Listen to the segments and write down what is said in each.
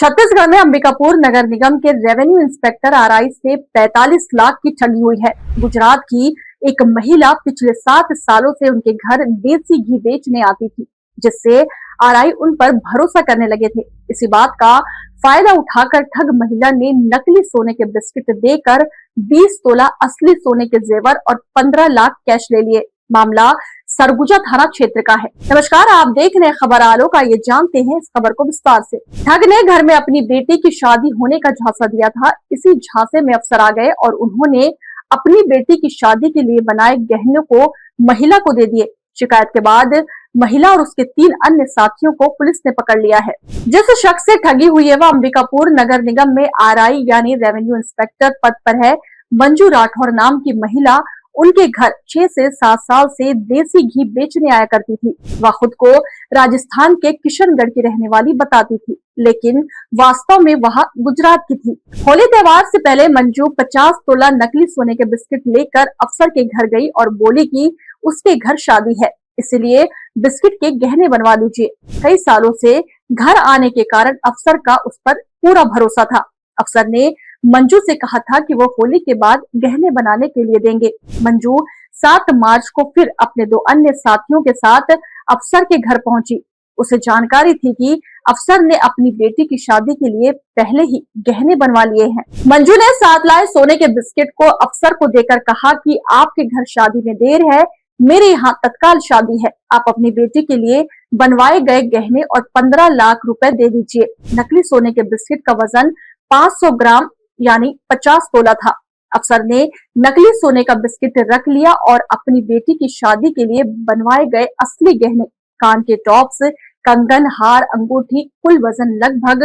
छत्तीसगढ़ में अंबिकापुर नगर निगम के revenue inspector RI से 45 लाख की ठगी हुई है। गुजरात की एक महिला पिछले 7 सालों से उनके घर देसी घी बेचने आती थी, जिससे आरआई उन पर भरोसा करने लगे थे। इसी बात का फायदा उठाकर ठग महिला ने नकली सोने के बिस्किट देकर 20 तोला असली सोने के जेवर और 15 लाख कैश ले लिए। मामला सरगुजा थाना क्षेत्र का है। नमस्कार, आप देख रहे हैं खबर आलोक। ये जानते हैं इस खबर को विस्तार से। ठग ने घर में अपनी बेटी की शादी होने का झांसा दिया था। इसी झांसे में अफसर आ गए और उन्होंने अपनी बेटी की शादी के लिए बनाए गहनों को महिला को दे दिए। शिकायत के बाद महिला और उसके 3 अन्य साथियों को पुलिस ने पकड़ लिया है। जिस शख्स से ठगी हुई है वह अंबिकापुर नगर निगम में आरआई यानी रेवेन्यू इंस्पेक्टर पद पर है। मंजू राठौर नाम की महिला उनके घर 6 से 7 साल से देसी घी बेचने आया करती थी। वह खुद को राजस्थान के किशनगढ़ की रहने वाली बताती थी, लेकिन वास्तव में वह गुजरात की थी। होली त्योहार से पहले मंजू 50 तोला नकली सोने के बिस्किट लेकर अफसर के घर गई और बोली कि उसके घर शादी है, इसलिए बिस्किट के गहने बनवा लीजिए। कई सालों से घर आने के कारण अफसर का उस पर पूरा भरोसा था। अफसर ने मंजू से कहा था कि वो होली के बाद गहने बनाने के लिए देंगे। मंजू 7 मार्च को फिर अपने 2 अन्य साथियों के साथ अफसर के घर पहुंची। उसे जानकारी थी कि अफसर ने अपनी बेटी की शादी के लिए पहले ही गहने बनवा लिए हैं। मंजू ने 7 लाए सोने के बिस्किट को अफसर को देकर कहा कि आपके घर शादी में देर है, मेरे यहाँ तत्काल शादी है, आप अपनी बेटी के लिए बनवाए गए गहने और 15 लाख रुपए दे दीजिए। नकली सोने के बिस्किट का वजन 500 ग्राम यानी 50 तोला था। अफसर ने नकली सोने का बिस्किट रख लिया और अपनी बेटी की शादी के लिए बनवाए गए असली गहने, कान के टॉप्स, कंगन, हार, अंगूठी, कुल वजन लगभग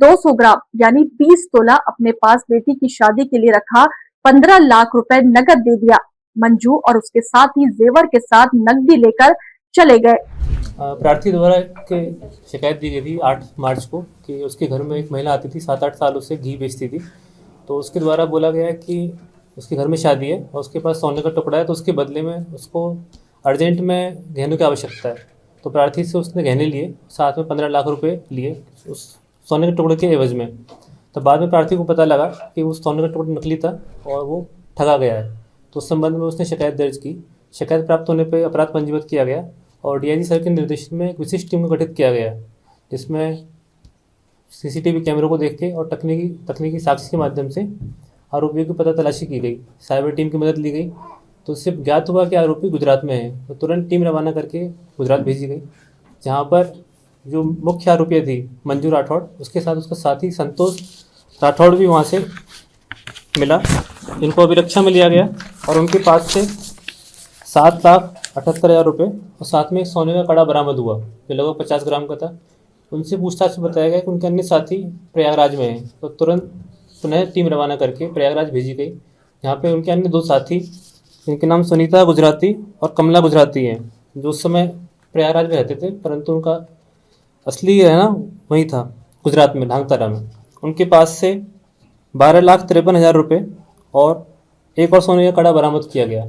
200 ग्राम यानी 20 तोला अपने पास बेटी की शादी के लिए रखा 15 लाख रुपए नगद दे दिया। मंजू और उसके साथी जेवर के साथ नकदी लेकर चले गए। प्रार्थी द्वारा एक शिकायत दी गई थी 8 मार्च को कि उसके घर में एक महिला आती थी, 7-8 सालों से घी बेचती थी। तो उसके द्वारा बोला गया है कि उसके घर में शादी है और उसके पास सोने का टुकड़ा है, तो उसके बदले में उसको अर्जेंट में गहनों की आवश्यकता है। तो प्रार्थी से उसने गहने लिए, साथ में 15 लाख रुपए लिए उस सोने के टुकड़े के एवज में। तो बाद में प्रार्थी को पता लगा कि उस सोने का टुकड़ा नकली था और वो ठगा गया है। तो उस संबंध में उसने शिकायत दर्ज की। शिकायत प्राप्त होने पर अपराध पंजीबद्ध किया गया और डीआईजी सर के निर्देशन में एक विशिष्ट टीम को गठित किया गया, जिसमें सीसीटीवी कैमरों को देख के और तकनीकी साक्ष्य के माध्यम से आरोपियों की पता तलाशी की गई। साइबर टीम की मदद ली गई, तो इससे ज्ञात हुआ कि आरोपी गुजरात में है। तो तुरंत टीम रवाना करके गुजरात भेजी गई, जहाँ पर जो मुख्य आरोपी थी मंजू राठौड़, उसके साथ उसका साथी संतोष राठौड़ भी वहाँ से मिला। इनको अभिरक्षा में लिया गया और उनके पास से 7,78,000 रुपये और साथ में एक सोने का कड़ा बरामद हुआ जो लगभग 50 ग्राम का था। उनसे पूछताछ में बताया गया कि उनके अन्य साथी प्रयागराज में हैं। तो तुरंत पुनः टीम रवाना करके प्रयागराज भेजी गई, जहाँ पे उनके अन्य 2 साथी, जिनके नाम सुनीता गुजराती और कमला गुजराती हैं, जो उस समय प्रयागराज में रहते थे, परंतु उनका असली रहना वहीं था, गुजरात में ढांगतारा में। उनके पास से 12,53,000 रुपये और एक और सोने का कड़ा बरामद किया गया।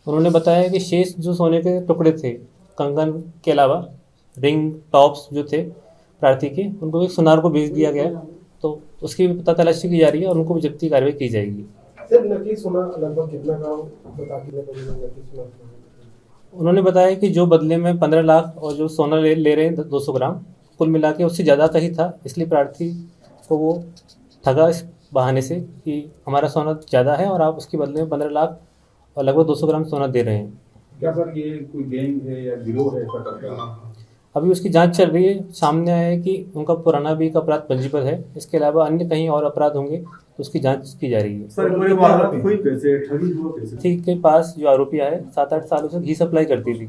उन्होंने बताया कि शेष जो सोने के टुकड़े थे, कंगन के अलावा रिंग, टॉप्स जो थे प्रार्थी के, उनको एक सुनार को बेच दिया गया। तो उसकी भी पता तलाशी की जा रही है और उनको भी जब्ती कार्रवाई की जाएगी। सर, नकली सोना लगभग कितना का बता के उन्होंने बताया कि जो बदले में 15 लाख और जो सोना ले रहे हैं 200 ग्राम, कुल मिला के उससे ज़्यादा का ही था। इसलिए प्रार्थी को वो ठगा इस बहाने से कि हमारा सोना ज़्यादा है और आप उसके बदले में 15 लाख और लगभग 200 ग्राम सोना दे रहे हैं। क्या सर ये कोई गैंग है या गिरोह है ऐसा? अभी उसकी जांच चल रही है। सामने आया है कि उनका पुराना भी एक अपराध पंजीबद्ध है, इसके अलावा अन्य कहीं और अपराध होंगे तो उसकी जांच की जा रही है। सर, कोई कैसे ठगी हुआ कैसे? ठीक के पास जो आरोपी है 7-8 सालों से घी सप्लाई करती थी,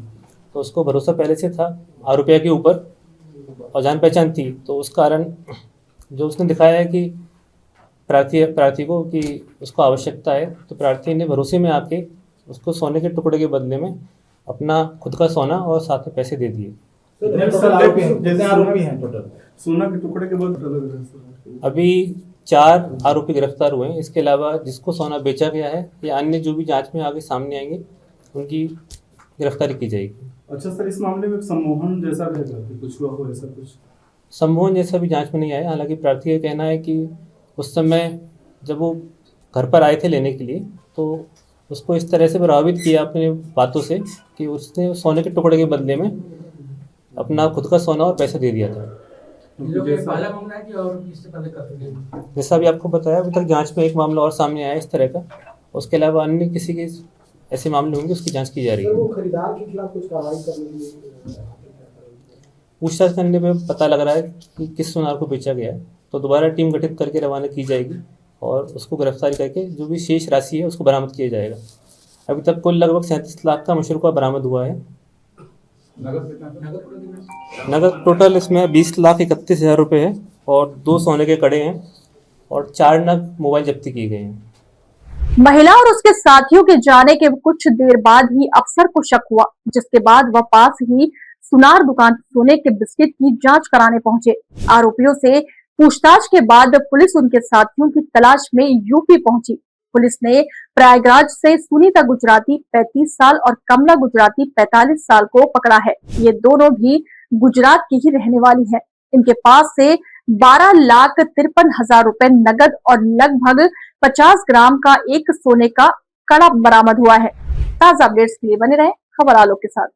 तो उसको भरोसा पहले से था आरोपिया के ऊपर और जान पहचान थी। तो उस कारण जो उसने दिखाया है कि प्रार्थी को कि उसको आवश्यकता है, तो प्रार्थी ने भरोसे में आके उसको सोने के टुकड़े के बदले में अपना खुद का सोना और साथ में पैसे दे दिए। जैसे आरोपी हैं टोटल सोना के टुकड़े के बाद अभी 4 आरोपी गिरफ्तार हुए हैं। इसके अलावा जिसको सोना बेचा गया है या अन्य जो भी जांच में आगे सामने आएंगे उनकी गिरफ्तारी की जाएगी। अच्छा सर, इस मामले में सम्मोहन जैसा रहेगा कि कुछ हुआ हो ऐसा कुछ? सम्मोहन जैसा भी जांच में नहीं आया। हालांकि प्रार्थी का कहना है कि उस समय जब वो घर पर आए थे लेने के लिए तो उसको इस तरह से प्रभावित किया अपने बातों से कि उसने सोने के टुकड़े के बदले में अपना खुद का सोना और पैसा दे दिया था। जैसा अभी आपको बताया, अभी तक जांच में एक मामला और सामने आया इस तरह का। उसके अलावा अन्य किसी के ऐसे मामले होंगे, उसकी जांच की जा रही है। वो खरीदार के खिलाफ कुछ कार्रवाई करने के लिए पूछताछ करने में पता लग रहा है कि किस सुनार को बेचा गया है, तो दोबारा टीम गठित करके रवाना की जाएगी और उसको गिरफ्तारी करके जो भी शेष राशि है उसको बरामद किया जाएगा। अभी तक कुल लगभग 37 लाख का मुशर्रका बरामद हुआ है। नगद टोटल इसमें 20,31,000 रुपये है और 2 सोने के कड़े हैं और 4 नग मोबाइल जब्ती किए गए हैं। महिला और उसके साथियों के जाने के कुछ देर बाद ही अफसर को शक हुआ, जिसके बाद वह पास ही सुनार दुकान सोने के बिस्किट की जांच कराने पहुंचे। आरोपियों से पूछताछ के बाद पुलिस उनके साथियों की तलाश में यूपी पहुंची। पुलिस ने प्रयागराज से सुनीता गुजराती 35 साल और कमला गुजराती 45 साल को पकड़ा है। ये दोनों भी गुजरात की ही रहने वाली है। इनके पास से 12,53,000 रुपए नगद और लगभग 50 ग्राम का एक सोने का कड़ा बरामद हुआ है। ताजा अपडेट्स के लिए बने रहें खबर आलोक के साथ।